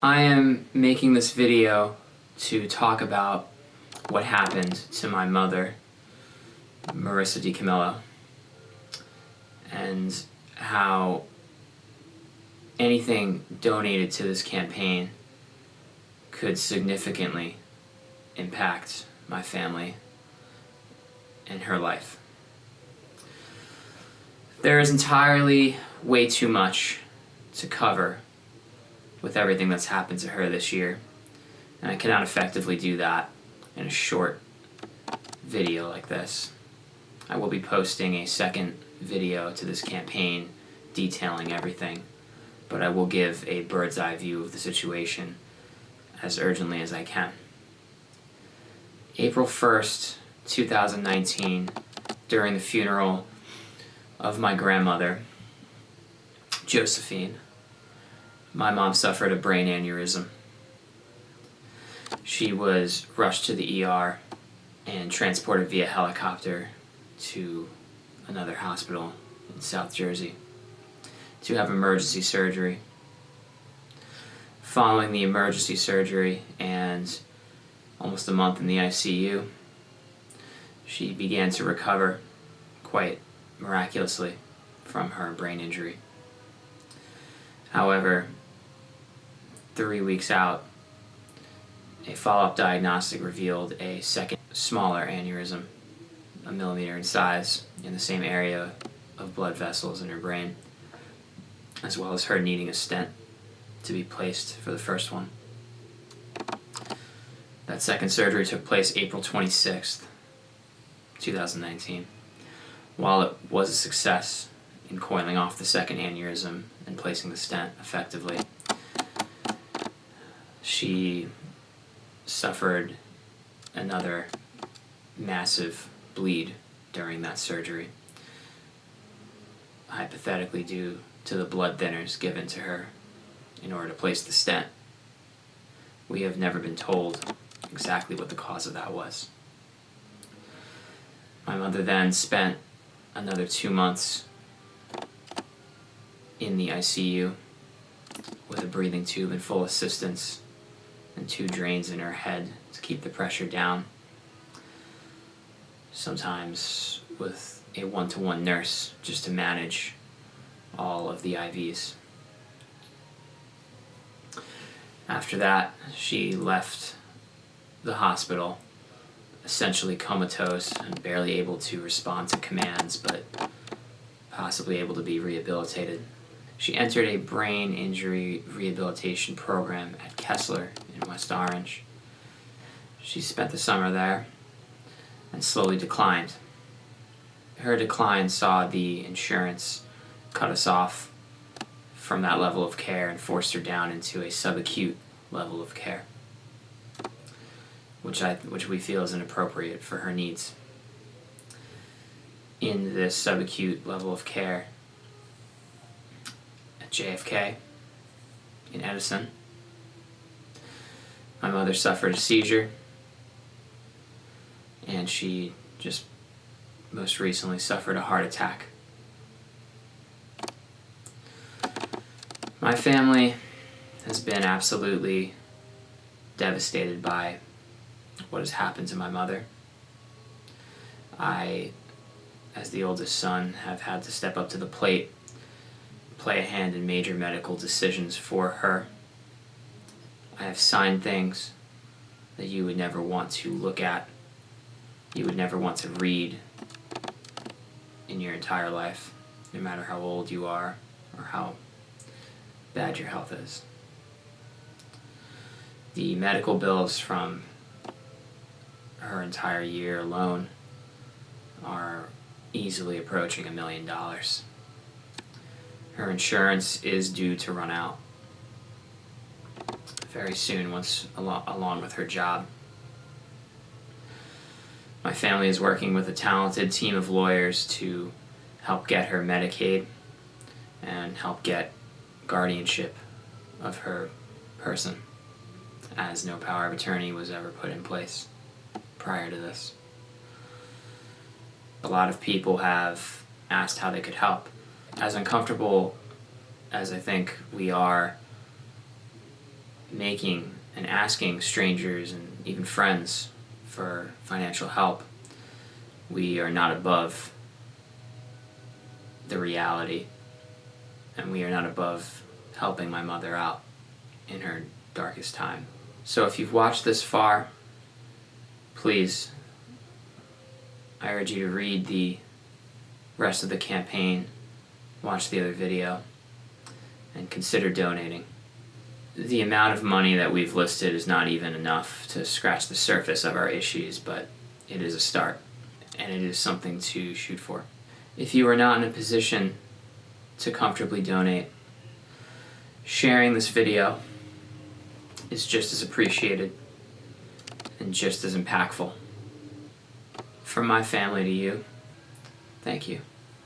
I am making this video to talk about what happened to my mother, Marisa Dicamillo, and how anything donated to this campaign could significantly impact my family and her life. There is entirely way too much to cover with everything that's happened to her this year, and I cannot effectively do that in a short video like this. I will be posting a second video to this campaign detailing everything, but I will give a bird's eye view of the situation as urgently as I can. April 1st, 2019, during the funeral of my grandmother, Josephine, my mom suffered a brain aneurysm. She was rushed to the ER and transported via helicopter to another hospital in South Jersey to have emergency surgery. Following the emergency surgery and almost a month in the ICU, she began to recover quite miraculously from her brain injury. However, 3 weeks out, a follow-up diagnostic revealed a second, smaller aneurysm, 1 millimeter in size, in the same area of blood vessels in her brain, as well as her needing a stent to be placed for the first one. That second surgery took place April 26th, 2019. While it was a success in coiling off the second aneurysm and placing the stent effectively, she suffered another massive bleed during that surgery, hypothetically due to the blood thinners given to her in order to place the stent. We have never been told exactly what the cause of that was. My mother then spent another 2 months in the ICU with a breathing tube and full assistance and 2 drains in her head to keep the pressure down, sometimes with a 1-to-1 nurse just to manage all of the IVs. After that, she left the hospital essentially comatose and barely able to respond to commands, but possibly able to be rehabilitated. She entered a brain injury rehabilitation program at Kessler in West Orange. She spent the summer there and slowly declined. Her decline saw the insurance cut us off from that level of care and forced her down into a subacute level of care, which we feel is inappropriate for her needs. In this subacute level of care at JFK in Edison, my mother suffered a seizure, and she just most recently suffered a heart attack. My family has been absolutely devastated by what has happened to my mother. I, as the oldest son, have had to step up to the plate, play a hand in major medical decisions for her. I have signed things that you would never want to look at, you would never want to read in your entire life, no matter how old you are or how bad your health is. The medical bills from her entire year alone are easily approaching $1 million. Her insurance is due to run out very soon, along with her job. My family is working with a talented team of lawyers to help get her Medicaid and help get guardianship of her person, as no power of attorney was ever put in place prior to this. A lot of people have asked how they could help. As uncomfortable as I think we are making and asking strangers and even friends for financial help, we are not above the reality, and we are not above helping my mother out in her darkest time. So if you've watched this far, please, I urge you to read the rest of the campaign, watch the other video, and consider donating. The amount of money that we've listed is not even enough to scratch the surface of our issues, but it is a start, and it is something to shoot for. If you are not in a position to comfortably donate, sharing this video is just as appreciated and just as impactful. From my family to you, thank you.